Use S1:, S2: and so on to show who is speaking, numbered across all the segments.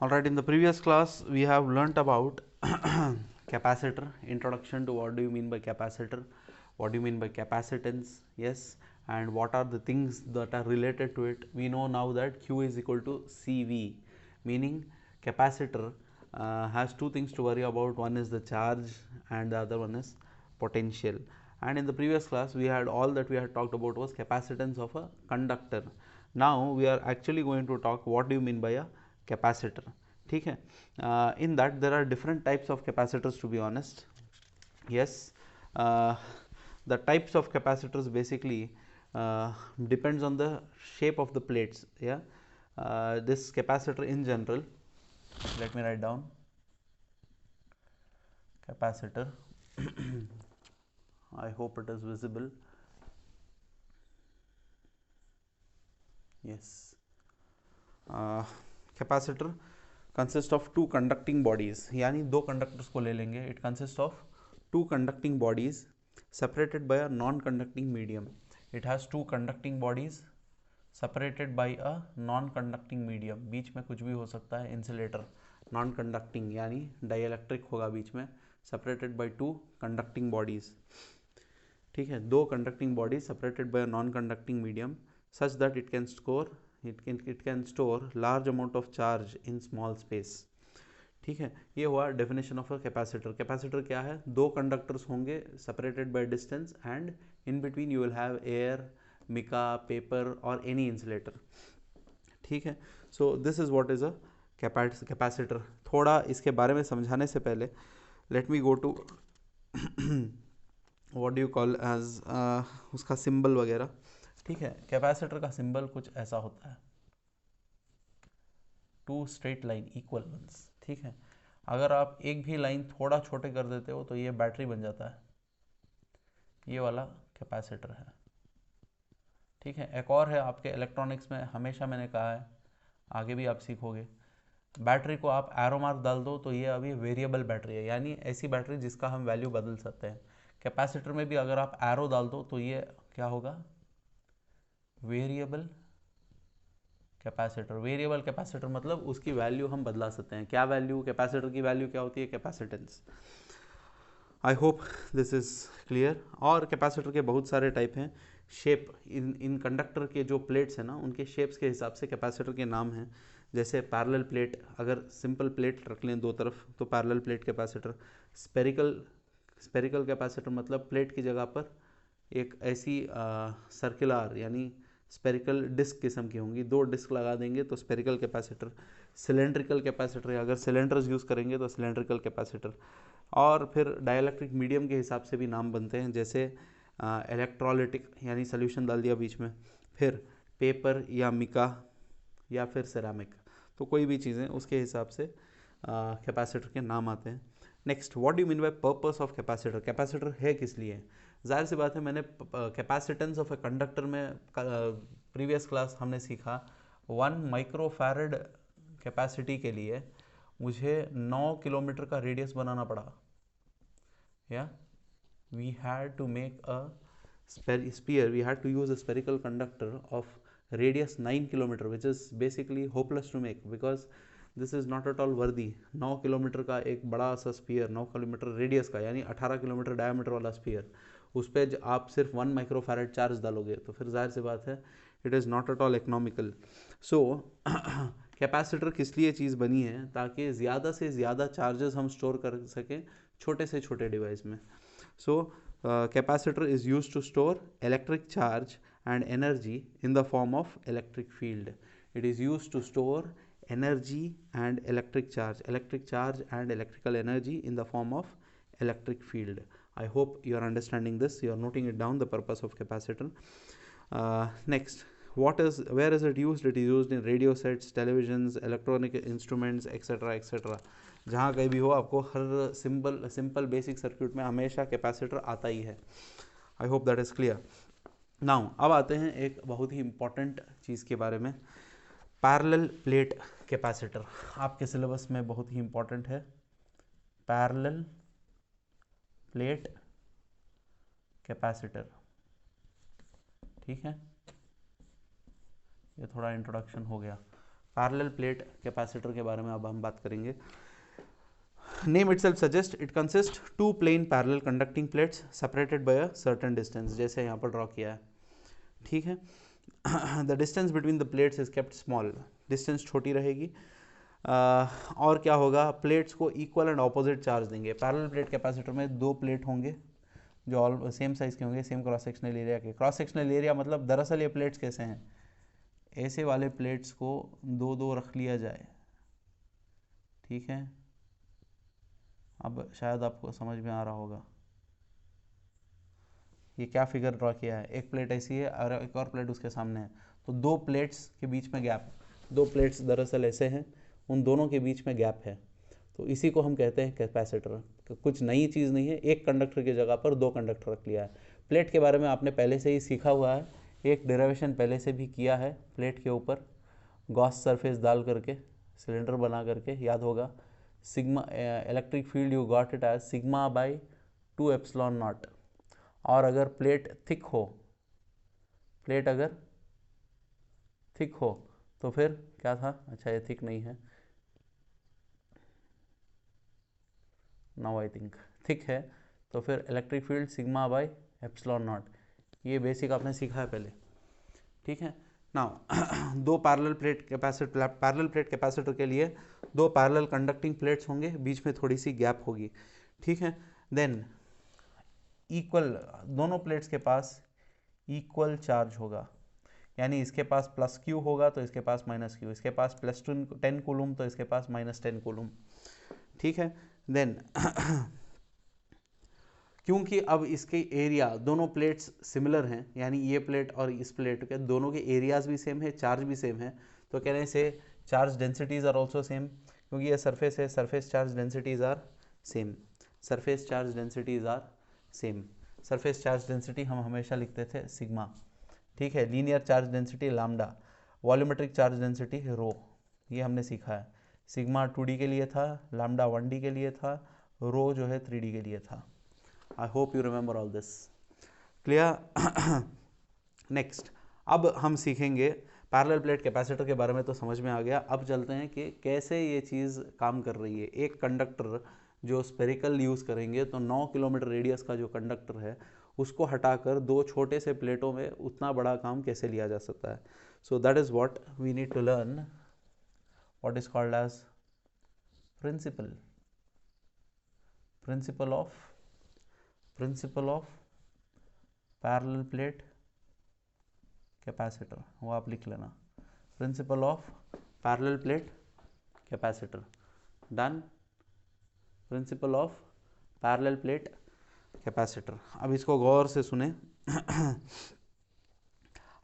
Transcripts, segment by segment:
S1: Alright, in the previous class we have learnt about capacitor, introduction to what do you mean by capacitor, what do you mean by capacitance, yes, and what are the things that are related to it. We know now that Q is equal to CV, meaning capacitor has two things to worry about. One is the charge and the other one is potential. And in the previous class we had all that we had talked about was capacitance of a conductor. Now we are actually going to talk what do you mean by a capacitor. ठीक है, in that there are different types of capacitors, to be honest. Yes, the types of capacitors basically depends on the shape of the plates. Yeah, this capacitor in general, let me write down capacitor. I hope it is visible. Yes, capacitor consist of two conducting bodies, यानी दो conductors को ले लेंगे. It consists of two conducting bodies separated by a non-conducting medium. It has two conducting bodies separated by a non-conducting medium. बीच में कुछ भी हो सकता है. इंसुलेटर non-conducting यानी डाइइलेक्ट्रिक होगा बीच में. Separated by two conducting bodies. ठीक है, दो conducting bodies separated by a non-conducting medium such that it can store large amount of charge in small space. ठीक है, ये हुआ definition of a capacitor. Capacitor क्या है? दो कंडक्टर्स होंगे separated by distance and in between you will have air, mica, paper और any insulator. ठीक है, so this is what is a capacitor. थोड़ा इसके बारे में समझाने से पहले let me go to what do you call as उसका सिंबल वगैरह. ठीक है, कैपेसिटर का सिंबल कुछ ऐसा होता है, two straight line equal ones. ठीक है, अगर आप एक भी लाइन थोड़ा छोटे कर देते हो तो ये बैटरी बन जाता है. ये वाला कैपेसिटर है. ठीक है, एक और है आपके इलेक्ट्रॉनिक्स में, हमेशा मैंने कहा है, आगे भी आप सीखोगे. बैटरी को आप एरो मार्क डाल दो तो ये अभी वेरिएबल बैटरी है, यानी ऐसी बैटरी जिसका हम वैल्यू बदल सकते हैं. कैपेसिटर में भी अगर आप एरो डाल दो तो ये क्या होगा? Variable capacitor. वेरिएबल कैपेसिटर मतलब उसकी वैल्यू हम बदला सकते हैं. क्या वैल्यू? कैपेसिटर की वैल्यू क्या होती है? Capacitance. I hope this is clear. और कैपेसिटर के बहुत सारे टाइप हैं. शेप, इन कंडक्टर के जो प्लेट्स हैं ना, उनके शेप्स के हिसाब से कैपेसिटर के नाम हैं. जैसे पैरेलल प्लेट, अगर सिंपल प्लेट रख लें दो तरफ तो parallel plate capacitor. Spherical capacitor मतलब प्लेट की जगह पर एक ऐसी सर्कुलर यानी स्पेरिकल डिस्क किस्म की होंगी, दो डिस्क लगा देंगे तो स्पेरिकल कैपेसिटर. सिलेंड्रिकल कैपेसिटर, अगर सिलेंडर्स यूज़ करेंगे तो सिलेंड्रिकल कैपेसिटर. और फिर डाइइलेक्ट्रिक मीडियम के हिसाब से भी नाम बनते हैं, जैसे इलेक्ट्रोलिटिक यानी सोल्यूशन डाल दिया बीच में, फिर पेपर या मिका या फिर सेरामिक. तो कोई भी चीज़ें उसके हिसाब से कैपेसिटर के नाम आते हैं. Next, what do you mean by purpose of capacitor. Capacitor है किस लिए? जाहिर सी बात है, मैंने कैपेसिटेंस ऑफ ए कंडक्टर में प्रीवियस क्लास हमने सीखा 1 माइक्रोफैरड कैपेसिटी के लिए मुझे 9 किलोमीटर का रेडियस बनाना पड़ा. या we had to make a sphere, we had to use a spherical conductor of radius 9 kilometer, which is basically hopeless to make because this is not at all worthy. 9 kilometre का एक बड़ा सा spear, 9 kilometre radius का यानी 18 kilometre diameter वाला spear, उस पर आप सिर्फ 1 माइक्रोफैरड चार्ज डालोगे तो फिर जाहिर सी बात है it is not at all economical. So capacitor किस लिए चीज़ बनी है? ताकि ज़्यादा से ज़्यादा चार्जेस हम स्टोर कर सकें छोटे से छोटे डिवाइस में. So capacitor is used to store electric charge and energy in the form of electric field. It is used to store energy and electric charge and electrical energy in the form of electric field. I hope you are understanding this, you are noting it down, the purpose of capacitor. Next, where is it used? It is used in radio sets, televisions, electronic instruments, etc. etc. जहाँ कहीं भी हो आपको हर simple basic circuit में हमेशा capacitor आता ही है. I hope that is clear. Now अब आते हैं एक बहुत ही इम्पॉर्टेंट चीज़ के बारे में, पैरेलल प्लेट कैपेसिटर. आपके सिलेबस में बहुत ही इम्पॉर्टेंट है पैरेलल प्लेट कैपेसिटर. ठीक है, ये थोड़ा इंट्रोडक्शन हो गया. पैरेलल प्लेट कैपेसिटर के बारे में अब हम बात करेंगे। Name itself suggests it consists two plain parallel conducting plates separated by a certain distance, जैसे यहाँ पर ड्रॉ किया है, ठीक है। The distance between the plates is kept small, distance छोटी रहेगी। और क्या होगा, प्लेट्स को इक्वल एंड ऑपोजिट चार्ज देंगे। पैरेलल प्लेट कैपेसिटर में दो प्लेट होंगे जो ऑल सेम साइज के होंगे, सेम क्रॉस सेक्शनल एरिया के। क्रॉस सेक्शनल एरिया मतलब दरअसल ये प्लेट्स कैसे हैं, ऐसे वाले प्लेट्स को दो दो रख लिया जाए, ठीक है। अब शायद आपको समझ में आ रहा होगा ये क्या फिगर ड्रॉ किया है। एक प्लेट ऐसी है और एक और प्लेट उसके सामने है, तो दो प्लेट्स के बीच में गैप, दो प्लेट्स दरअसल ऐसे हैं, उन दोनों के बीच में गैप है, तो इसी को हम कहते हैं कैपेसिटर। कुछ नई चीज़ नहीं है, एक कंडक्टर की जगह पर दो कंडक्टर रख लिया है। प्लेट के बारे में आपने पहले से ही सीखा हुआ है, एक डेरिवेशन पहले से भी किया है। प्लेट के ऊपर गॉस सरफेस डाल करके सिलेंडर बना करके, याद होगा, sigma electric field you got it as sigma by 2 epsilon naught. और अगर प्लेट थिक हो, प्लेट अगर थिक हो तो फिर क्या था, अच्छा ये थिक नहीं है, नाउ आई थिंक थिक है, तो फिर electric field sigma by epsilon naught. ये बेसिक आपने सीखा है पहले, ठीक है। नाउ दो पैरेलल प्लेट कैपेसिटर के लिए दो पैरेलल कंडक्टिंग प्लेट्स होंगे, बीच में थोड़ी सी गैप होगी, ठीक है। देन इक्वल, दोनों प्लेट्स के पास इक्वल चार्ज होगा, यानी इसके पास प्लस क्यू होगा तो इसके पास माइनस क्यू, इसके पास प्लस 10 कूलम तो इसके पास माइनस 10 कूलम, ठीक है। देन क्योंकि अब इसके एरिया दोनों प्लेट्स सिमिलर हैं, यानी ये प्लेट और इस प्लेट के दोनों के एरियाज भी सेम है, चार्ज भी सेम है, तो कहने से charge densities are also same, क्योंकि ये सरफेस है, surface charge densities are same, surface charge densities are same. Surface charge density हम हमेशा लिखते थे सिग्मा, ठीक है। Linear charge density lambda, volumetric charge density rho, ये हमने सीखा है। सिग्मा 2D के लिए था, लैम्डा 1D के लिए था, रो जो है 3D के लिए था। आई hope you remember all this, clear. Next अब हम सीखेंगे पैरेलल प्लेट कैपेसिटर के बारे में, तो समझ में आ गया। अब चलते हैं कि कैसे ये चीज़ काम कर रही है। एक कंडक्टर जो स्पेरिकल यूज़ करेंगे, तो 9 किलोमीटर रेडियस का जो कंडक्टर है उसको हटाकर दो छोटे से प्लेटों में उतना बड़ा काम कैसे लिया जा सकता है। So that is what we need to learn, what is called as principle of parallel plate capacitor, वो आप लिख लेना, principle of parallel plate capacitor, done. Principle of parallel plate capacitor, अब इसको गौर से सुने।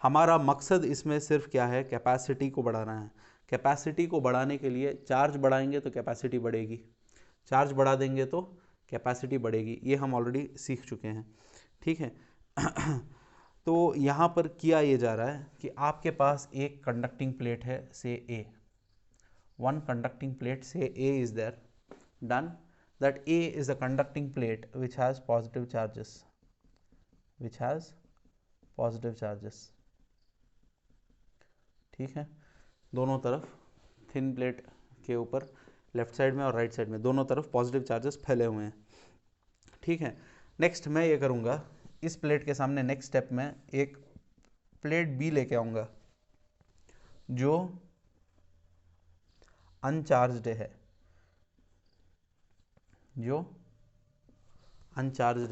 S1: हमारा मकसद इसमें सिर्फ क्या है, कैपेसिटी को बढ़ाना है। कैपेसिटी को बढ़ाने के लिए चार्ज बढ़ाएंगे तो कैपेसिटी बढ़ेगी, चार्ज बढ़ा देंगे तो कैपेसिटी बढ़ेगी, ये हम ऑलरेडी सीख चुके हैं, ठीक है। तो यहाँ पर किया ये जा रहा है कि आपके पास एक कंडक्टिंग प्लेट है, से ए, वन कंडक्टिंग प्लेट से A is there, done. That A is a conducting plate which has positive charges, ठीक है। दोनों तरफ थिन प्लेट के ऊपर लेफ्ट साइड में और राइट साइड में दोनों तरफ पॉजिटिव चार्जेस फैले हुए हैं, ठीक है। नेक्स्ट मैं ये करूँगा, इस प्लेट के सामने नेक्स्ट स्टेप में एक प्लेट बी लेके आऊँगा जो अनचार्ज्ड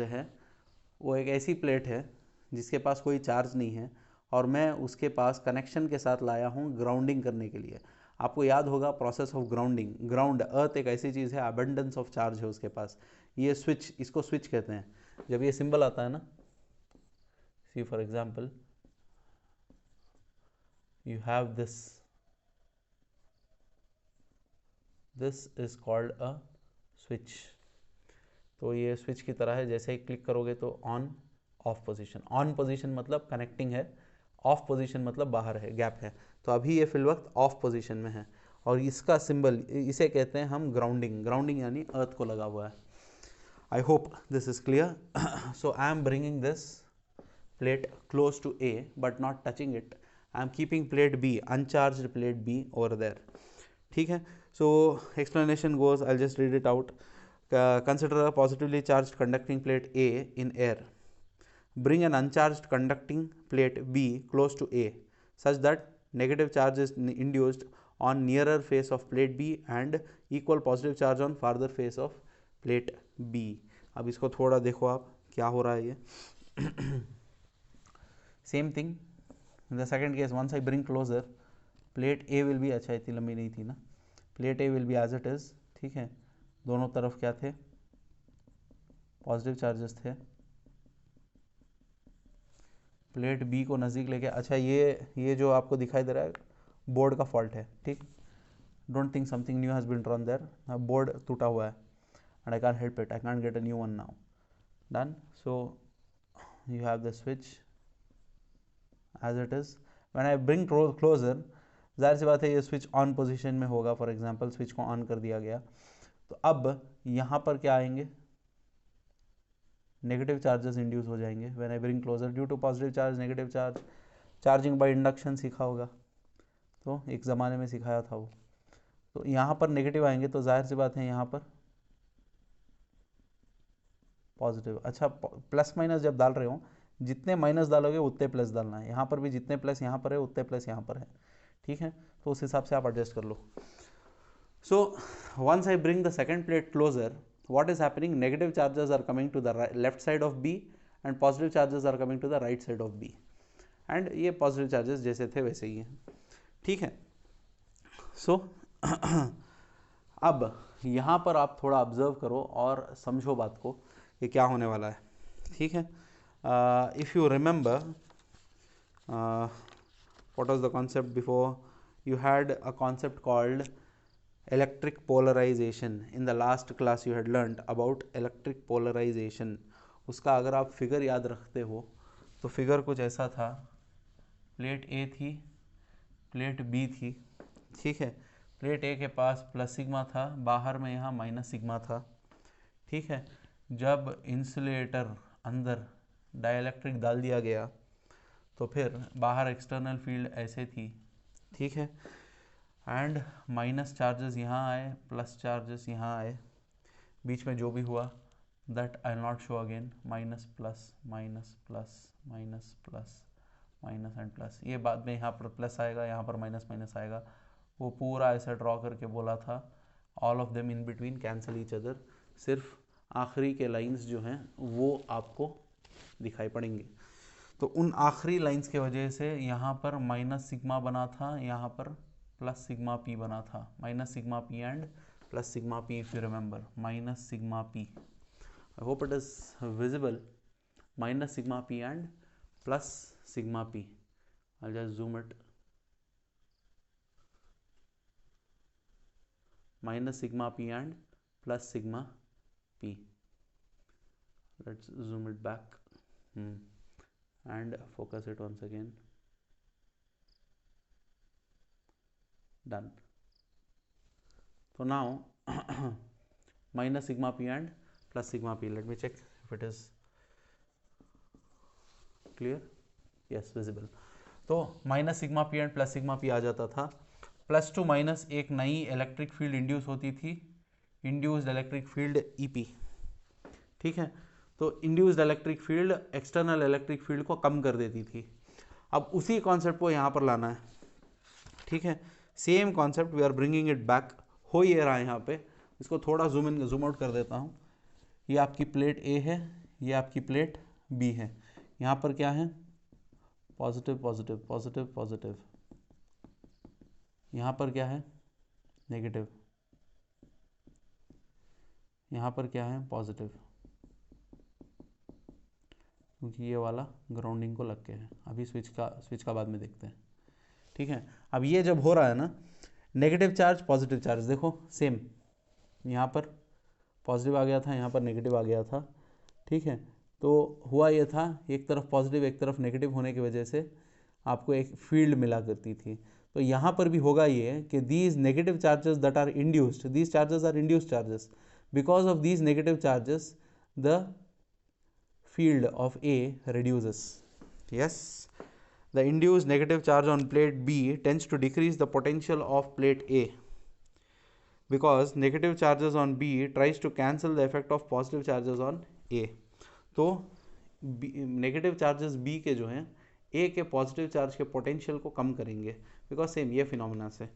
S1: है, वो एक ऐसी प्लेट है जिसके पास कोई चार्ज नहीं है, और मैं उसके पास कनेक्शन के साथ लाया हूँ ग्राउंडिंग करने के लिए। आपको याद होगा प्रोसेस ऑफ ग्राउंडिंग, ग्राउंड अर्थ एक ऐसी चीज़ है, अबंडेंस ऑफ चार्ज है उसके पास। ये स्विच, इसको स्विच कहते हैं। जब ये सिंबल आता है ना, see for example you have this is called a switch, तो ये स्विच की तरह है, जैसे ही क्लिक करोगे तो on off position, on position मतलब कनेक्टिंग है, ऑफ पोजीशन मतलब बाहर है, गैप है, तो अभी ये फिल वक्त ऑफ पोजीशन में है, और इसका सिंबल, इसे कहते हैं हम ग्राउंडिंग यानी अर्थ को लगा हुआ है। I hope this is clear. So I am bringing this plate close to A but not touching it, I am keeping plate B, uncharged plate B over there, ठीक है. So explanation goes, I just read it out. Consider a positively charged conducting plate A in air. Bring an uncharged conducting plate B close to A such that negative charge is induced on nearer face of plate B and equal positive charge on farther face of plate B. अब इसको थोड़ा देखो आप क्या हो रहा है ये. Same thing in the second case, once I bring closer, plate A will be, अच्छा इतनी लंबी नहीं थी ना, plate A will be as it is, ठीक है. दोनों तरफ क्या थे, पॉजिटिव चार्जेस थे. प्लेट बी को नज़दीक लेके, अच्छा ये जो आपको दिखाई दे रहा है बोर्ड का फॉल्ट है, ठीक. Don't think something new has been drawn there. Board टूटा हुआ है and I can help it, I can get a new one now. Done. So you have the switch as it is. When I bring closer, जाहिर सी बात है ये switch on position में होगा. फॉर एग्जांपल स्विच को on कर दिया गया, तो अब यहाँ पर क्या आएंगे, नेगेटिव चार्जेस इंड्यूस हो जाएंगे. When I bring closer due to positive charge negative charge. Charging by induction सीखा होगा, तो एक ज़माने में सिखाया था वो. तो यहाँ पर नेगेटिव आएंगे, तो जाहिर सी बात है यहाँ पर पॉजिटिव. अच्छा, प्लस माइनस जब डाल रहे हो, जितने माइनस डालोगे उतने प्लस डालना है. यहाँ पर भी जितने प्लस यहाँ पर है उतने प्लस यहाँ पर है, ठीक है. तो उस हिसाब से आप एडजस्ट कर लो. So once I bring the second plate closer, what is happening, negative charges are coming to the left side of B and positive charges are coming to the right side of B, and ये positive charges जैसे थे वैसे ही हैं, ठीक है. सो अब यहाँ पर आप थोड़ा ऑब्जर्व करो और समझो बात को कि क्या होने वाला है, ठीक है. If you remember what was the concept before, you had a concept called electric polarization. In the last class you had learnt about electric polarization. उसका अगर आप फिगर याद रखते हो तो फिगर कुछ ऐसा था. प्लेट ए थी, प्लेट बी थी, ठीक है. प्लेट ए के पास प्लस सिग्मा था, बाहर में यहाँ माइनस सिग्मा था, ठीक है. जब इंसुलेटर अंदर डाइलेक्ट्रिक डाल दिया गया तो फिर बाहर एक्सटर्नल फील्ड ऐसे थी, ठीक है. एंड माइनस चार्जेस यहाँ आए, प्लस चार्जेस यहाँ आए, बीच में जो भी हुआ that I not show again. Minus plus minus plus minus plus minus and plus. ये बाद में यहाँ पर प्लस आएगा, यहाँ पर माइनस माइनस आएगा. वो पूरा ऐसा ड्रॉ करके बोला था all of them in between cancel each other. सिर्फ आखिरी के लाइंस जो हैं वो आपको दिखाई पड़ेंगे. तो उन आखिरी लाइंस के वजह से यहाँ पर माइनस सिग्मा बना था, यहाँ पर प्लस सिग्मा पी बना था. Minus sigma P and plus sigma P, if you remember, minus sigma P. I hope it is visible. Minus sigma P and plus sigma P. I just zoom it. Minus sigma P and plus sigma P. Let's zoom it back and focus it once again. Done. So now minus sigma p and plus sigma p. Let me check if it is clear. Yes, visible. तो minus sigma P and plus sigma P आ जाता था. Plus two minus एक नई electric field induce होती थी, induced electric field EP, ठीक है. तो induced electric field external electric field को कम कर देती थी. अब उसी कॉन्सेप्ट को यहाँ पर लाना है, ठीक है. Same concept we are bringing it back. हो ये रहा है यहाँ पे. इसको थोड़ा जूम इन जूम आउट कर देता हूँ. ये आपकी प्लेट ए है, ये आपकी प्लेट बी है. यहाँ पर क्या है, पॉजिटिव पॉजिटिव पॉजिटिव पॉजिटिव. यहाँ पर क्या है, नेगेटिव. यहाँ पर क्या है, पॉजिटिव, क्योंकि ये वाला ग्राउंडिंग को लग के है. अभी स्विच का बाद में देखते हैं, ठीक है. अब ये जब हो रहा है ना, नेगेटिव चार्ज पॉजिटिव चार्ज, देखो सेम. यहाँ पर पॉजिटिव आ गया था, यहाँ पर नेगेटिव आ गया था, ठीक है. तो हुआ ये था, एक तरफ पॉजिटिव एक तरफ नेगेटिव होने की वजह से आपको एक फील्ड मिला करती थी. तो यहाँ पर भी होगा ये कि these negative charges that are induced, these charges are induced charges. Because of these negative charges the field of A reduces. Yes, the induced negative charge on plate B tends to decrease the potential of plate A because negative charges on B tries to cancel the effect of positive charges on A. तो negative charges B के जो हैं A के positive charge के potential को कम करेंगे, because same ये phenomena से,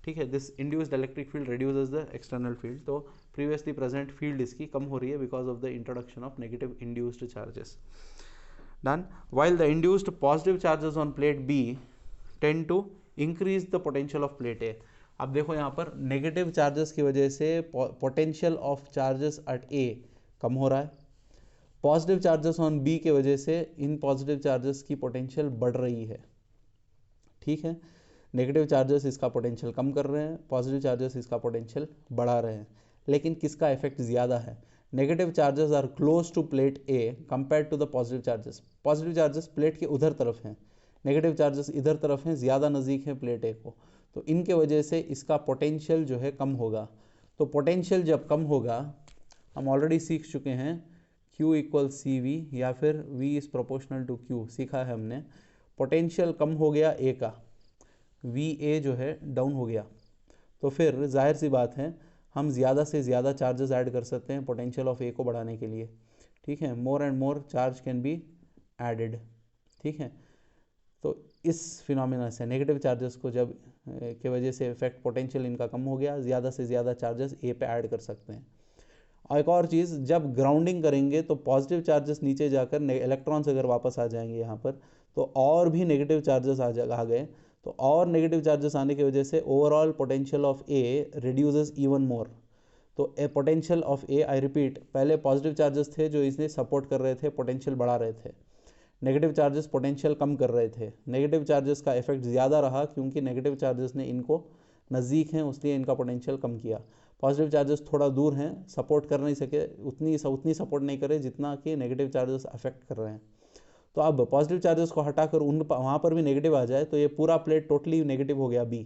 S1: ठीक है. This induced electric field reduces the external field. तो प्रीवियसली प्रेजेंट फील्ड इसकी कम हो रही है because of the introduction of negative induced charges. Done. While the induced positive charges on plate B tend to increase the potential of plate A. अब देखो यहाँ पर negative charges की वजह से potential of charges at A कम हो रहा है. पॉजिटिव चार्जेस ऑन B के वजह से इन पॉजिटिव चार्जेस की पोटेंशियल बढ़ रही है. ठीक है, नेगेटिव चार्जेस इसका पोटेंशियल कम कर रहे हैं, पॉजिटिव चार्जेस इसका पोटेंशियल बढ़ा रहे हैं. लेकिन किसका इफेक्ट ज़्यादा है? Negative charges are close to plate A compare to the positive charges. Positive charges plate के उधर तरफ हैं, नेगेटिव चार्जेस इधर तरफ हैं, ज़्यादा नज़दीक हैं प्लेट ए को. तो इनके वजह से इसका पोटेंशियल जो है कम होगा. तो पोटेंशियल जब कम होगा, हम ऑलरेडी सीख चुके हैं Q इक्वल सी वी या फिर V is proportional to Q सीखा है हमने. पोटेंशियल कम हो गया A का, VA जो है डाउन हो गया. तो फिर जाहिर सी बात है हम ज़्यादा से ज़्यादा चार्जेस ऐड कर सकते हैं पोटेंशियल ऑफ A को बढ़ाने के लिए. ठीक है, more and more charge can be added. ठीक है, तो इस फिनोमिना से नेगेटिव चार्जेस को जब के वजह से इफेक्ट पोटेंशियल इनका कम हो गया, ज़्यादा से ज़्यादा चार्जेस A पे ऐड कर सकते हैं. और एक और चीज़, जब ग्राउंडिंग करेंगे तो पॉजिटिव चार्जेस नीचे जाकर इलेक्ट्रॉन्स अगर वापस आ जाएंगे यहाँ पर, तो और भी नेगेटिव चार्जेस आ गए. तो और नेगेटिव चार्जेस आने की वजह से overall potential of A reduces even more. तो A potential of A, I repeat, पहले पॉजिटिव चार्जेस थे जो इसने सपोर्ट कर रहे थे, पोटेंशियल बढ़ा रहे थे. नेगेटिव चार्जेस पोटेंशियल कम कर रहे थे. नेगेटिव चार्जेस का इफेक्ट ज़्यादा रहा क्योंकि नेगेटिव चार्जेस ने इनको नज़दीक हैं, उसलिए इनका पोटेंशियल कम किया. पॉजिटिव चार्जेस थोड़ा दूर हैं, सपोर्ट कर नहीं सके, उतनी सपोर्ट नहीं करे जितना कि नेगेटिव चार्जेस अफेक्ट कर रहे हैं. तो अब पॉजिटिव चार्जेस को हटाकर वहाँ पर भी नेगेटिव आ जाए तो ये पूरा प्लेट टोटली नेगेटिव हो गया B.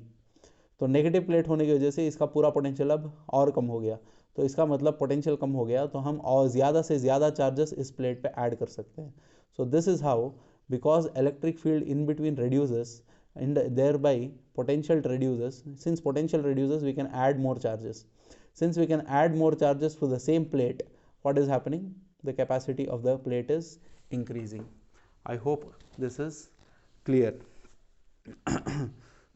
S1: तो नेगेटिव प्लेट होने की वजह से इसका पूरा पोटेंशियल अब और कम हो गया. तो इसका मतलब पोटेंशियल कम हो गया, तो हम और ज़्यादा से ज़्यादा चार्जेस इस प्लेट पे ऐड कर सकते हैं. सो this is how, because electric field in between reduces and thereby potential reduces. Since potential reduces, we can add more charges. Since we can add more charges to the same plate, what is happening? The capacity of the plate is increasing. I hope this is clear.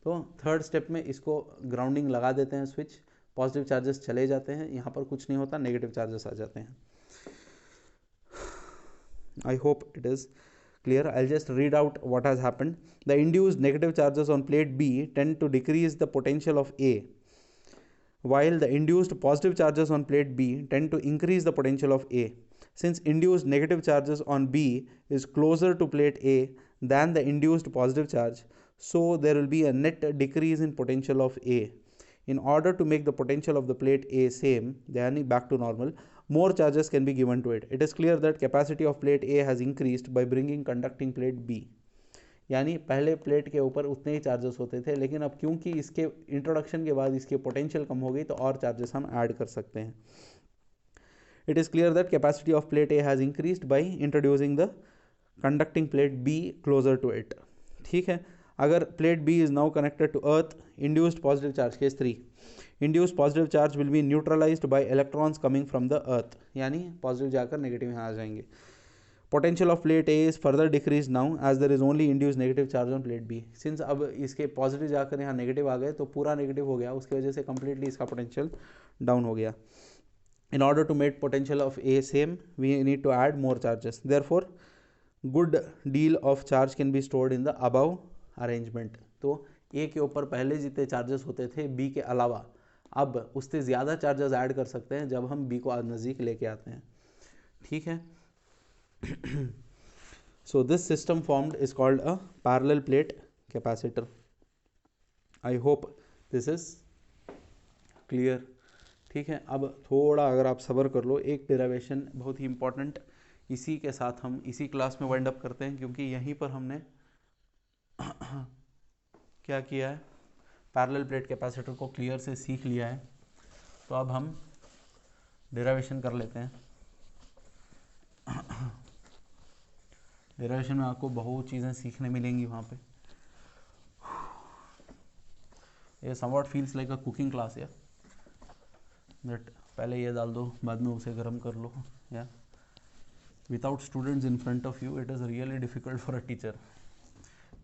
S1: तो third step में इसको grounding लगा देते हैं switch, positive charges चले जाते हैं, यहाँ पर कुछ नहीं होता, नेगेटिव चार्जेस आ जाते हैं. I hope it is clear. I'll just read out what has happened. The induced negative charges on plate B tend to decrease the potential of A, while the induced positive charges on plate B tend to increase the potential of A. Since induced negative charges on B is closer to plate A than the induced positive charge, so there will be a net decrease in potential of A. In order to make the potential of the plate A same, yani back to normal, more charges can be given to it. It is clear that capacity of plate A has increased by bringing conducting plate B. यानी पहले plate के ऊपर उतने ही charges होते थे, लेकिन अब क्योंकि इसके इंट्रोडक्शन के बाद इसकी पोटेंशियल कम हो गई तो और चार्जेस हम ऐड कर सकते हैं. It is clear that capacity of plate A has increased by introducing the conducting plate B closer to it. ठीक है, अगर plate B is now connected to earth, induced positive charge, case 3, induced positive charge will be neutralized by electrons coming from the earth, यानी positive जाकर negative यहाँ आ जाएंगे. Potential of plate A is further decreased now as there is only induced negative charge on plate B. Since अब इसके positive जाकर यहाँ negative आ गए तो पूरा नेगेटिव हो गया, उसकी वजह से completely इसका पोटेंशियल डाउन हो गया. In order to make potential of A same, we need to add more charges. Therefore, good deal of charge can be stored in the above arrangement. तो A के ऊपर पहले जितने चार्जेस होते थे B के अलावा, अब उससे ज़्यादा चार्जेस ऐड कर सकते हैं जब हम B को नज़दीक लेके आते हैं. ठीक है. So this system formed is called a parallel plate capacitor. I hope this is clear. ठीक है, अब थोड़ा अगर आप सब्र कर लो, एक डेरिवेशन बहुत ही इंपॉर्टेंट इसी के साथ हम इसी क्लास में वाइंड अप करते हैं, क्योंकि यहीं पर हमने क्या किया है, पैरेलल प्लेट कैपेसिटर को क्लियर से सीख लिया है. तो अब हम डेरिवेशन कर लेते हैं. डेरिवेशन में आपको बहुत चीज़ें सीखने मिलेंगी वहाँ पे। ये समवॉट फील्स लाइक अ कुकिंग क्लास या दैट पहले ये डाल दो, बाद में उसे गर्म कर लो। या without students in front of you, it is really difficult for a teacher.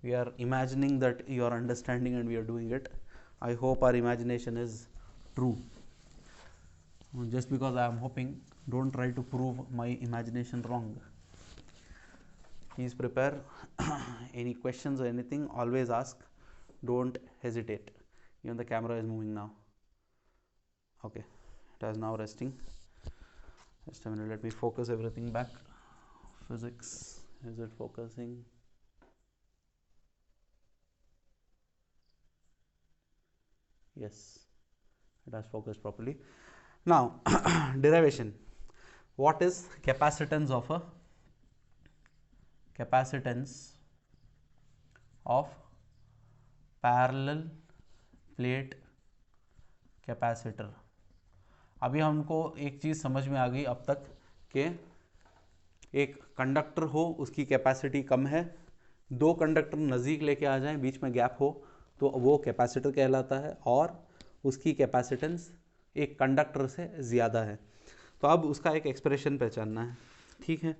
S1: We are imagining that you are understanding and we are doing it. I hope our imagination is true. Just because I am hoping, don't try to prove my imagination wrong. Please prepare any questions or anything, always ask, don't hesitate. Even the camera is moving now. Okay, it is now resting. Just a minute, let me focus everything back. Physics, is it focusing? Yes, it has focused properly. Now derivation. What is capacitance of a parallel plate capacitor? अभी हमको एक चीज़ समझ में आ गई अब तक कि एक कंडक्टर हो, उसकी कैपेसिटी कम है, दो कंडक्टर नज़दीक लेके आ जाएं, बीच में गैप हो, तो वो कैपेसिटर कहलाता है, और उसकी कैपेसिटेंस एक कंडक्टर से ज़्यादा है। तो अब उसका एक एक्सप्रेशन पहचानना है, ठीक है।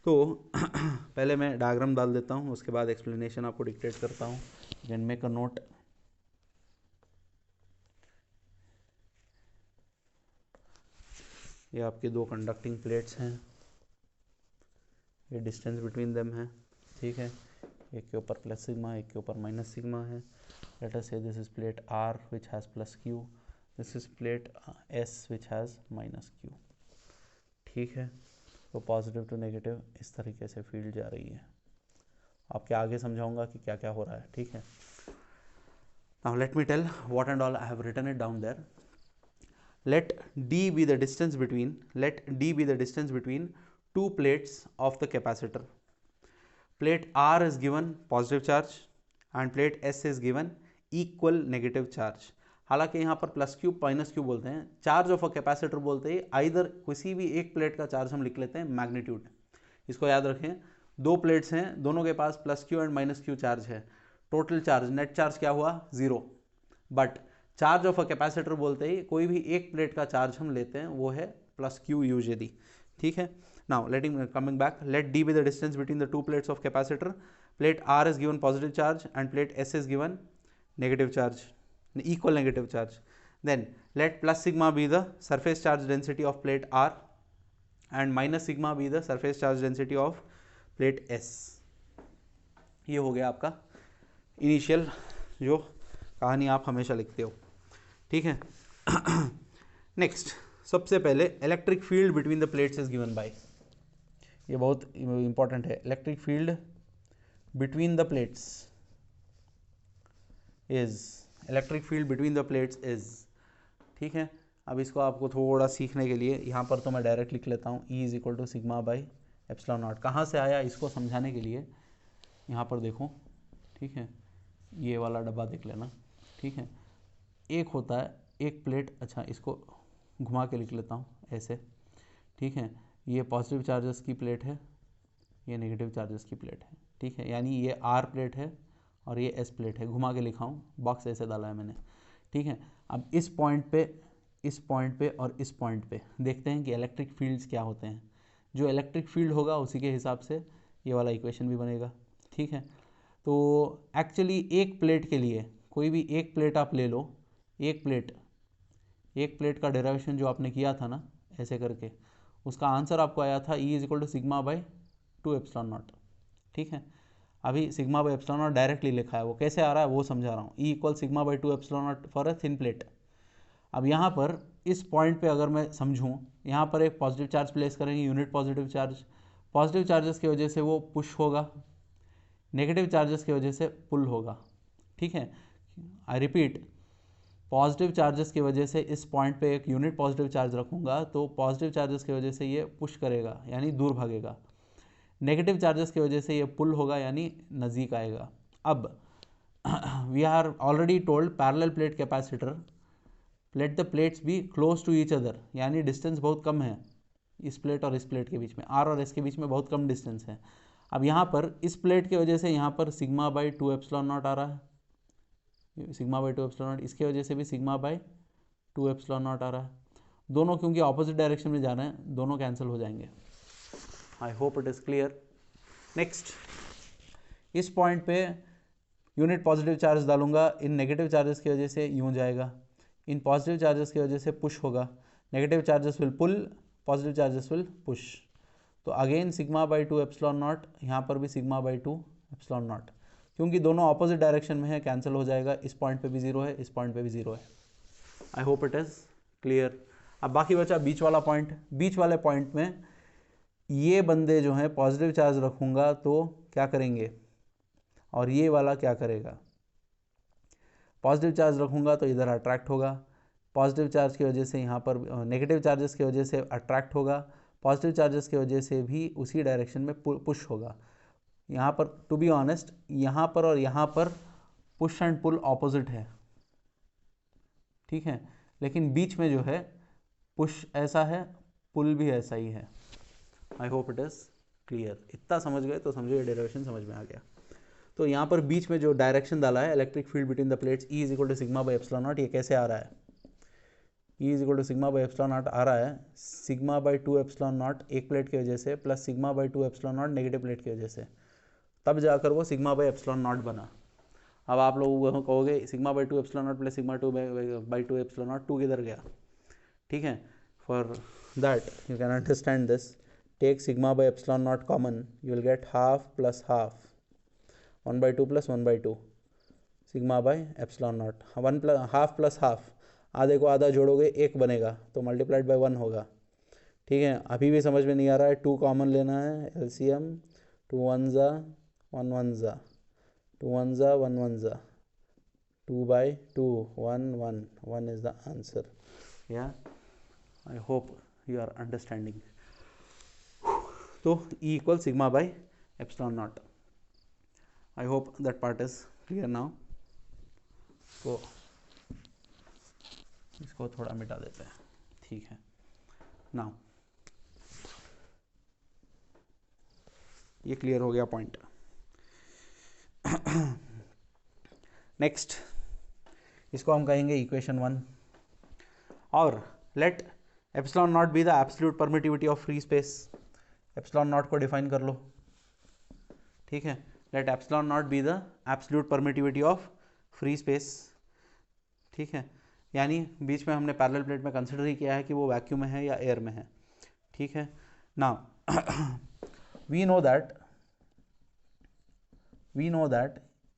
S1: तो पहले मैं डायग्राम डाल देता हूँ, उसके बाद एक्सप्लेनेशन आपको डिक्टेट करता हूँ। Can make a note. ये आपके दो कंडक्टिंग प्लेट्स हैं, ये डिस्टेंस बिटवीन देम है, ठीक है। एक के ऊपर प्लस सिग्मा, एक के ऊपर माइनस सिग्मा है। Let us say this is plate R which has plus Q, this is plate S which has minus Q, ठीक है। तो पॉजिटिव टू नेगेटिव इस तरीके से फील्ड जा रही है। आपके आगे समझाऊंगा कि क्या क्या हो रहा है, ठीक है। Now let me tell what and all I have written it down there. let d be the distance between two plates of the capacitor. Plate R is given positive charge and plate S is given equal negative charge. हालांकि यहाँ पर plus Q minus Q बोलते हैं, charge of a capacitor बोलते हैं either किसी भी एक प्लेट का चार्ज हम लिख लेते हैं मैग्नीट्यूड। इसको याद रखें, दो प्लेट्स हैं, दोनों के पास plus Q and minus Q charge है, टोटल चार्ज नेट चार्ज क्या हुआ, 0। But charge of a capacitor बोलते ही कोई भी एक प्लेट का चार्ज हम लेते हैं वो है प्लस क्यू यूजुअली, ठीक है। Now coming back, let D be the distance between the two plates of capacitor. Plate R is given positive charge and plate S is given negative charge, equal negative charge. Then let plus sigma be the surface charge density of plate R and minus sigma be the surface charge density of plate S. ये हो गया आपका initial जो कहानी आप हमेशा लिखते हो, ठीक है। नेक्स्ट, सबसे पहले electric field between the plates is given by, ये बहुत इंपॉर्टेंट है। Electric field between the plates is, ठीक है। अब इसको आपको थोड़ा सीखने के लिए यहाँ पर तो मैं डायरेक्ट लिख लेता हूँ, E is equal to sigma by epsilon naught. कहाँ से आया इसको समझाने के लिए यहाँ पर देखो, ठीक है, ये वाला डब्बा देख लेना, ठीक है। एक होता है एक प्लेट, अच्छा इसको घुमा के लिख लेता हूँ ऐसे, ठीक है। ये पॉजिटिव चार्जेस की प्लेट है, ये नेगेटिव चार्जेस की प्लेट है, ठीक है। यानी ये R प्लेट है और ये S प्लेट है, घुमा के लिखा हूँ, बॉक्स ऐसे डाला है मैंने, ठीक है। अब इस पॉइंट पे और इस पॉइंट पे देखते हैं कि इलेक्ट्रिक फील्ड्स क्या होते हैं। जो इलेक्ट्रिक फील्ड होगा उसी के हिसाब से ये वाला इक्वेशन भी बनेगा, ठीक है। तो एक्चुअली एक प्लेट के लिए कोई भी एक प्लेट आप ले लो, एक प्लेट का डेरिवेशन जो आपने किया था ना ऐसे करके, उसका आंसर आपको आया था E is equal to sigma by 2 epsilon naught, ठीक है। अभी sigma by epsilon naught directly लिखा है, वो कैसे आ रहा है वो समझा रहा हूँ। E equal sigma by 2 epsilon not for a thin plate. अब यहाँ पर इस पॉइंट पे अगर मैं समझूँ, यहाँ पर एक पॉजिटिव चार्ज प्लेस करेंगे, unit positive charge, positive charges की वजह से वो पुश होगा, नेगेटिव चार्जेस की वजह से पुल होगा, ठीक है। आई रिपीट, पॉजिटिव चार्जेस की वजह से इस पॉइंट पे एक यूनिट पॉजिटिव चार्ज रखूँगा तो पॉजिटिव चार्जेस की वजह से ये पुश करेगा यानी दूर भागेगा, नेगेटिव चार्जेस की वजह से ये पुल होगा यानी नज़दीक आएगा। अब we are already told parallel plate capacitor, let the plates be close to each other, यानी डिस्टेंस बहुत कम है इस प्लेट और इस प्लेट के बीच में, R और S के बीच में बहुत कम डिस्टेंस है। अब यहाँ पर इस प्लेट की वजह से यहाँ पर सिग्मा बाई 2 एप्सिलॉन नॉट आ रहा है, सिग्मा बाई 2 एप्सिलॉन नॉट, इसकी वजह से भी सिग्मा बाई 2 एप्सिलॉन नॉट आ रहा है। दोनों क्योंकि ऑपोजिट डायरेक्शन में जा रहे हैं, दोनों कैंसिल हो जाएंगे। आई hope it is clear. Next, इस पॉइंट पे यूनिट पॉजिटिव चार्ज डालूंगा, इन नेगेटिव चार्जेस की वजह से यूँ जाएगा, इन पॉजिटिव चार्जेस की वजह से पुश होगा, negative charges will pull, positive charges will push. तो again sigma by 2 epsilon naught, यहाँ पर भी सिग्मा बाई 2 एप्सिलॉन नॉट, क्योंकि दोनों ऑपोजिट डायरेक्शन में है, कैंसिल हो जाएगा। इस पॉइंट पे भी जीरो है, इस पॉइंट पे भी जीरो है। I hope it is clear. अब बाकी बचा बीच वाला पॉइंट। बीच वाले पॉइंट में ये बंदे जो हैं पॉजिटिव चार्ज रखूँगा तो क्या करेंगे, और ये वाला क्या करेगा। पॉजिटिव चार्ज रखूँगा तो इधर अट्रैक्ट होगा, पॉजिटिव चार्ज की वजह से यहाँ पर नेगेटिव चार्जेस की वजह से अट्रैक्ट होगा, पॉजिटिव चार्जेस की वजह से भी उसी डायरेक्शन में पुश होगा। यहाँ पर टू बी ऑनेस्ट, यहाँ पर और यहाँ पर पुश एंड पुल ऑपोजिट है, ठीक है, लेकिन बीच में जो है पुश ऐसा है, पुल भी ऐसा ही है। I hope it is clear. इतना समझ गए तो समझिए डेरिवेशन समझ में आ गया। तो यहाँ पर बीच में जो डायरेक्शन डाला है, electric field between the plates E is equal to sigma by epsilon naught, ये कैसे आ रहा है, E is equal to sigma by epsilon naught आ रहा है सिग्मा बाई 2 एप्सिलॉन नॉट एक प्लेट की वजह से plus sigma by 2 epsilon naught negative plate की वजह से, तब जाकर वो सिग्मा बाई एप्सिलॉन नॉट बना। अब आप लोग कहोगे sigma by 2 epsilon naught plus sigma 2 by 2 epsilon naught, 2 किधर गया, ठीक है। For that you can understand this, take sigma by epsilon naught common, you will get half plus half, 1/2 plus 1/2 sigma by epsilon naught, 1 plus half plus half, आधे को आधा जोड़ोगे 1 बनेगा तो multiplied by 1 होगा, ठीक है। अभी भी समझ में नहीं आ रहा है, 2 कॉमन लेना है, एलसीएम 2 1 ज़ा 1 1 ज़ा 2 1 ज़ा 1 1 ज़ा 2/2 1 1 1 इज द आंसर। या I hope you are understanding. तो E equal sigma by epsilon naught. I hope that part is clear now. तो इसको थोड़ा मिटा देते हैं, ठीक है। नाउ ये क्लियर हो गया पॉइंट। नेक्स्ट, इसको हम कहेंगे इक्वेशन 1, और let epsilon naught be the absolute permittivity of free space. Epsilon naught को डिफाइन कर लो, ठीक है। Let epsilon naught be the absolute permittivity of free space, ठीक है। यानी बीच में हमने पैरेलल प्लेट में कंसिडर ही किया है कि वो वैक्यूम में है या एयर में है, ठीक है। Now we know that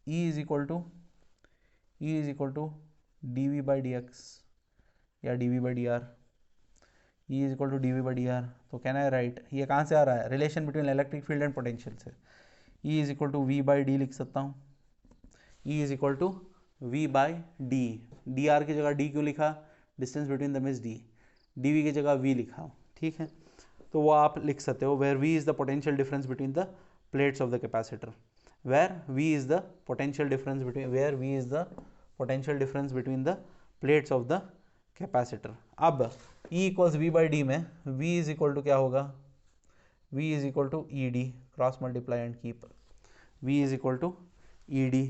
S1: E is equal to dv by dx या dv by dr, E is equal to dv by dr। तो कैन आई राइट, ये कहाँ से आ रहा है, relation between electric field and potential से। E is equal to v by d लिख सकता हूँ, E is equal to v by d, dr की जगह d क्यों लिखा, distance between the is d, dv की जगह v लिखा, ठीक है। तो वो आप लिख सकते हो, where v is the potential difference between the plates of the capacitor, where V is the potential difference between the plates of the capacitor। अब E equals V by D में V is equal to क्या होगा, V is equal to ED, cross multiply and keep, V is equal to ED।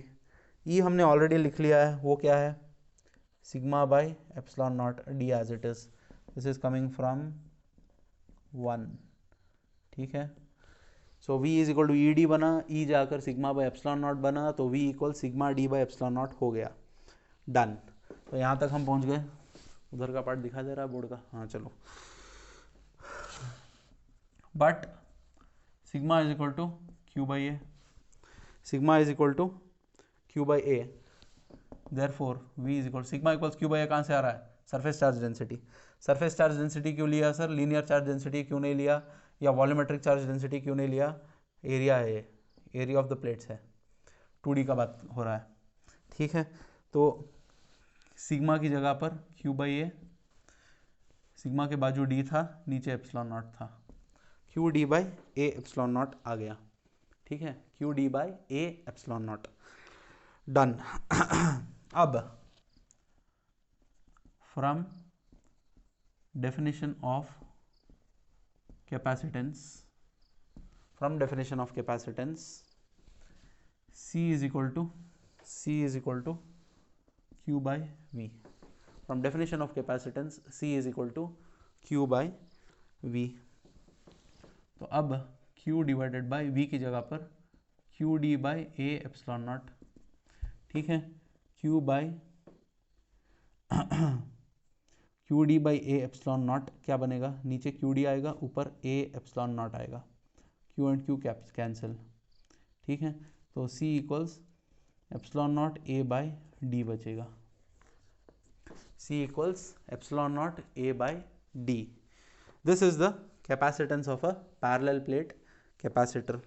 S1: E हमने ऑलरेडी लिख लिया है, वो क्या है, sigma by epsilon naught D as it is, this is coming from 1, ठीक है। So V is equal to E D बना, E जाकर सिग्मा बाई एप्सिलॉन नॉट बना, तो V equal sigma D by epsilon naught हो गया, done. तो यहाँ तक हम पहुँच गए। उधर का पार्ट दिखा दे रहा है बोर्ड का, हाँ चलो। But sigma is equal to Q by A, sigma is equal to Q by A, therefore V is equal sigma equal Q by A कहाँ से आ रहा है, surface charge density. Surface charge density क्यों लिया सर, लीनियर चार्ज डेंसिटी क्यों नहीं लिया, या वॉल्यूमेट्रिक चार्ज डेंसिटी क्यों नहीं लिया, एरिया है, एरिया ऑफ द प्लेट्स है, 2D का बात हो रहा है, ठीक है। तो सिग्मा की जगह पर क्यू बाई ए, सिग्मा के बाजू डी था, नीचे एप्सिलॉन नॉट था, Q D by A epsilon naught आ गया, ठीक है, Q D by A epsilon naught, done. अब from definition of capacitance from definition of capacitance C is equal to Q by V. From definition of capacitance C is equal to Q by V. तो अब Q divided by V की जगह पर QD by A epsilon naught, ठीक है, Q by QD by A epsilon not क्या बनेगा, नीचे QD आएगा, ऊपर A एप्सिलॉन नॉट आएगा, Q एंड Q कैंसिल, ठीक है, तो C equals epsilon not A by D बचेगा, C equals epsilon not A by D. This is the capacitance of a parallel plate capacitor.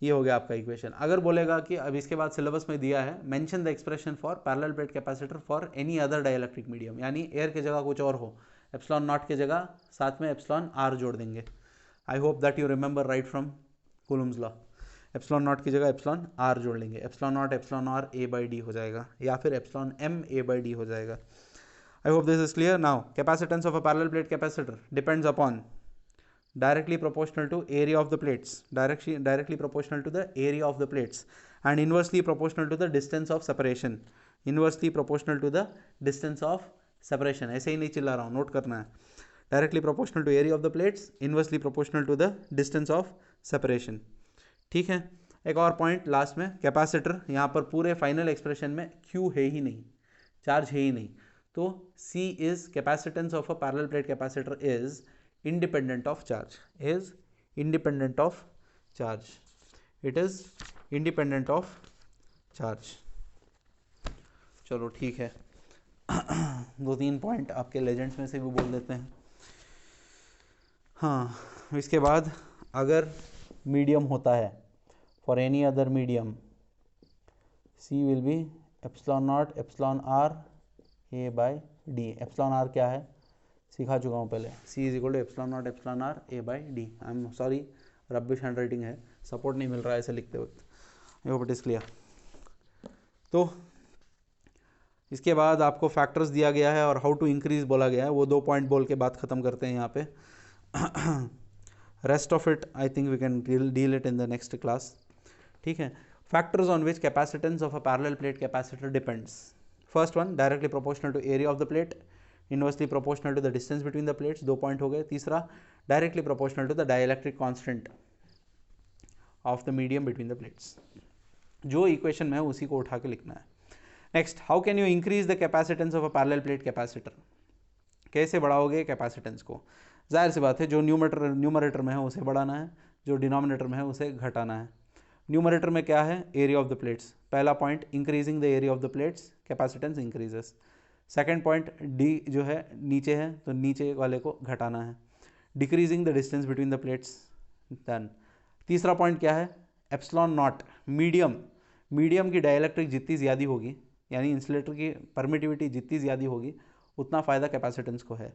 S1: ये हो गया आपका इक्वेशन. अगर बोलेगा कि अब इसके बाद सिलेबस में दिया है mention the expression for parallel plate capacitor for any other dielectric medium, यानी एयर की जगह कुछ और हो, एप्सिलॉन नॉट की जगह साथ में एप्सिलॉन आर जोड़ देंगे. I hope that you remember right from Coulomb's law. Epsilon naught की जगह एप्सिलॉन आर जोड़ लेंगे, epsilon naught epsilon R A by D हो जाएगा, या फिर epsilon M A by D हो जाएगा. I hope this is clear. Now, capacitance of a parallel plate capacitor depends upon directly proportional to area of the plates, directly proportional to the area of the plates, and inversely proportional to the distance of separation. Inversely proportional to the distance of separation. ऐसे ही नहीं चिल्ला रहा हूँ, note करना है. Directly proportional to area of the plates, inversely proportional to the distance of separation. ठीक है. एक और पॉइंट लास्ट में, कैपेसिटर यहाँ पर पूरे फाइनल एक्सप्रेशन में Q है ही नहीं, चार्ज है ही नहीं, तो C is capacitance of a parallel plate capacitor is independent of charge, is independent of charge, it is independent of charge. चलो ठीक है. दो तीन पॉइंट आपके लेजेंड्स में से भी बोल देते हैं. हाँ, इसके बाद अगर मीडियम होता है for any other medium, C will be epsilon naught epsilon R A by D. Epsilon R क्या है सिखा चुका हूँ पहले. C is equal to epsilon naught epsilon R A by D. I am sorry, rubbish hand writing है, support नहीं मिल रहा है ऐसे लिखते वक्त. I hope it is clear. तो इसके बाद आपको फैक्टर्स दिया गया है और हाउ टू इंक्रीज बोला गया है. वो दो पॉइंट बोल के बात खत्म करते हैं यहाँ पे. Rest of it I think we can deal it in the next class. ठीक है. Factors on which capacitance of a parallel plate capacitor depends. First one, directly proportional to area of the plate, inversely proportional to the distance between the plates. दो point हो गए. तीसरा, directly proportional to the dielectric constant of the medium between the plates. जो equation में है उसी को उठा के लिखना है. Next, how can you increase the capacitance of a parallel plate capacitor. कैसे बढ़ाओगे कैपेसिटेंस को. जाहिर सी बात है, जो न्यूमरेटर में है उसे बढ़ाना है, जो डिनोमिनेटर में है उसे घटाना है. न्यूमरेटर में क्या है, एरिया ऑफ द प्लेट्स. पहला point, increasing the area of the plates capacitance increases. Second point, D जो है नीचे है तो नीचे वाले को घटाना है. Decreasing the distance between the plates. Done. तीसरा पॉइंट क्या है, एप्सिलॉन नॉट. मीडियम की डाइलेक्ट्रिक जितनी ज़्यादा होगी, यानी इंसुलेटर की परमिटिविटी जितनी ज़्यादा होगी, उतना फ़ायदा कैपेसिटेंस को है.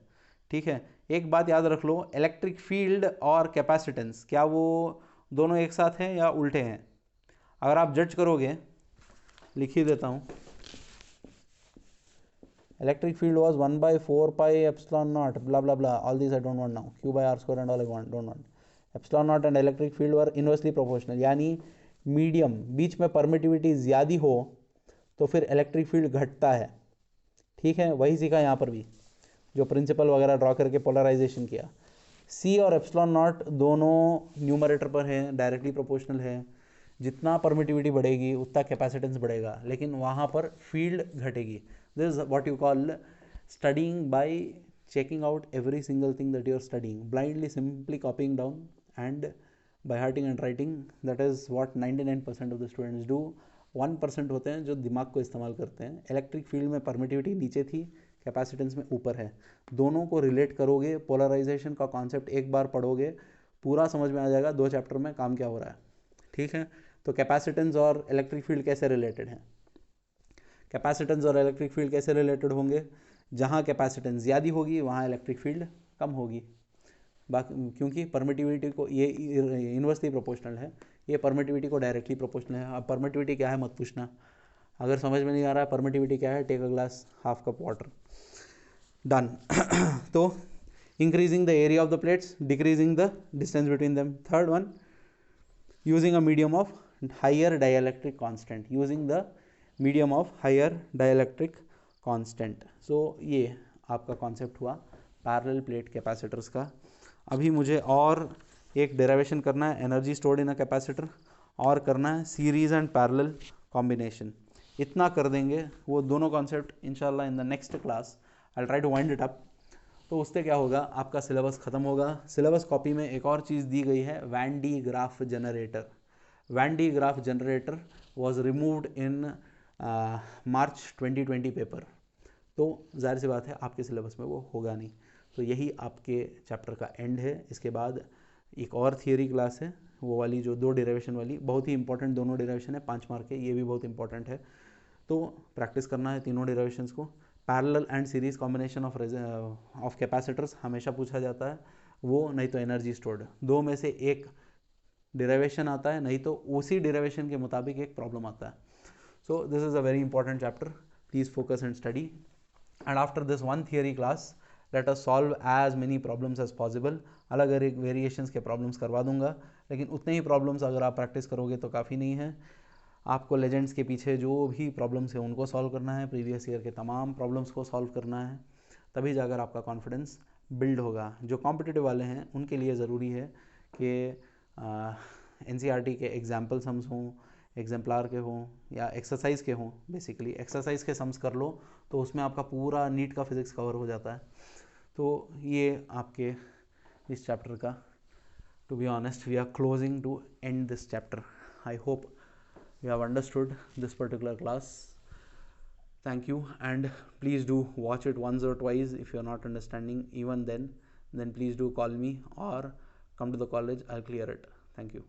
S1: ठीक है. एक बात याद रख लो, इलेक्ट्रिक फील्ड और कैपेसिटेंस क्या वो दोनों एक साथ हैं या उल्टे हैं. अगर आप जज करोगे, लिख ही देता हूँ. Electric field was 1/4 pi epsilon not blah blah blah, all this I don't want now. Q by r square and all I want, don't want. Epsilon not and electric field were inversely proportional, यानी medium बीच में permittivity ज़्यादा हो तो फिर electric field घटता है. ठीक है. वही सीखा यहाँ पर भी, जो प्रिंसिपल वगैरह ड्रॉ करके पोलराइजेशन किया. C और एप्सिलॉन नॉट दोनों न्यूमरेटर पर हैं, डायरेक्टली प्रोपोर्शनल है. जितना परमिटिविटी बढ़ेगी उतना कैपेसिटेंस बढ़ेगा, लेकिन वहाँ पर फील्ड घटेगी. This is what you call studying by checking out every single thing that you are studying, blindly simply copying down and by hearting and writing. That is what 99% of the students do. 1% होते हैं जो दिमाग को इस्तेमाल करते हैं. Electric field में permittivity नीचे थी, कैपेसिटेंस में ऊपर है. दोनों को रिलेट करोगे, पोलराइजेशन का कॉन्सेप्ट एक बार पढ़ोगे, पूरा समझ में आ जाएगा 2 चैप्टर में काम क्या हो रहा है. ठीक है. तो कैपेसिटेंस और इलेक्ट्रिक फील्ड कैसे रिलेटेड हैं. कैपेसिटेंस और इलेक्ट्रिक फील्ड कैसे रिलेटेड होंगे, जहाँ कैपेसिटेंस ज़्यादा होगी वहाँ इलेक्ट्रिक फील्ड कम होगी. बाकी क्योंकि परमिटिविटी को ये इनवर्सली प्रोपोर्शनल है, ये परमिटिविटी को डायरेक्टली प्रोपोर्शनल है. अब परमिटिविटी क्या है मत पूछना, अगर समझ में नहीं आ रहा है परमिटिविटी क्या है, take a glass half cup water. Done. तो increasing the area of the plates, decreasing the distance between them. Third one, using a medium of higher dielectric constant, using the medium of higher dielectric constant. So ये आपका concept हुआ parallel plate capacitors का. अभी मुझे और एक derivation करना है energy stored in a capacitor, और करना है सीरीज एंड पैरेलल कॉम्बिनेशन. इतना कर देंगे, वो दोनों कॉन्सेप्ट इंशाल्लाह in the next class I try to wind it up. तो उससे क्या होगा, आपका सिलेबस ख़त्म होगा. सिलेबस कॉपी में एक और चीज़ दी गई है, Van de Graaff generator. Van de Graaff generator was removed in March 2020 paper. तो जाहिर सी बात है आपके सिलेबस में वो होगा नहीं. तो यही आपके चैप्टर का एंड है. इसके बाद एक और थियरी क्लास है, वो वाली जो 2 डेरिवेशन वाली, बहुत ही इंपॉर्टेंट दोनों डेरिवेशन है, 5 मार्क के, ये भी बहुत इंपॉर्टेंट है. तो प्रैक्टिस करना है तीनों डेरिवेशंस को. Parallel and series combination of capacitors हमेशा पूछा जाता है, वो नहीं तो एनर्जी स्टोर्ड. दो में से एक डेरिवेशन आता है, नहीं तो उसी डेरिवेशन के मुताबिक एक प्रॉब्लम आता है. So this is a very important chapter. Please focus and study. And after this one theory class let us solve as many problems as possible. अलग अलग वेरिएशंस के प्रॉब्लम्स करवा दूंगा, लेकिन उतने ही प्रॉब्लम्स अगर आप प्रैक्टिस करोगे तो काफ़ी नहीं है. आपको लेजेंड्स के पीछे जो भी प्रॉब्लम्स है उनको सॉल्व करना है, प्रीवियस ईयर के तमाम प्रॉब्लम्स को सॉल्व करना है. तभी जाकर आपका कॉन्फिडेंस बिल्ड होगा. जो कॉम्पिटिटिव वाले हैं उनके लिए ज़रूरी है कि एनसीईआरटी के एग्जाम्पल सम्स हों, एग्जाम्पलार के हों, या एक्सरसाइज के हों. बेसिकली एक्सरसाइज के सम्स कर लो तो उसमें आपका पूरा नीट का फिजिक्स कवर हो जाता है. तो ये आपके इस चैप्टर का, to be honest we are closing to end this chapter. I hope you have understood this particular class. Thank you, and please do watch it once or twice. If you are not understanding even then please do call me or come to the college. I'll clear it. Thank you.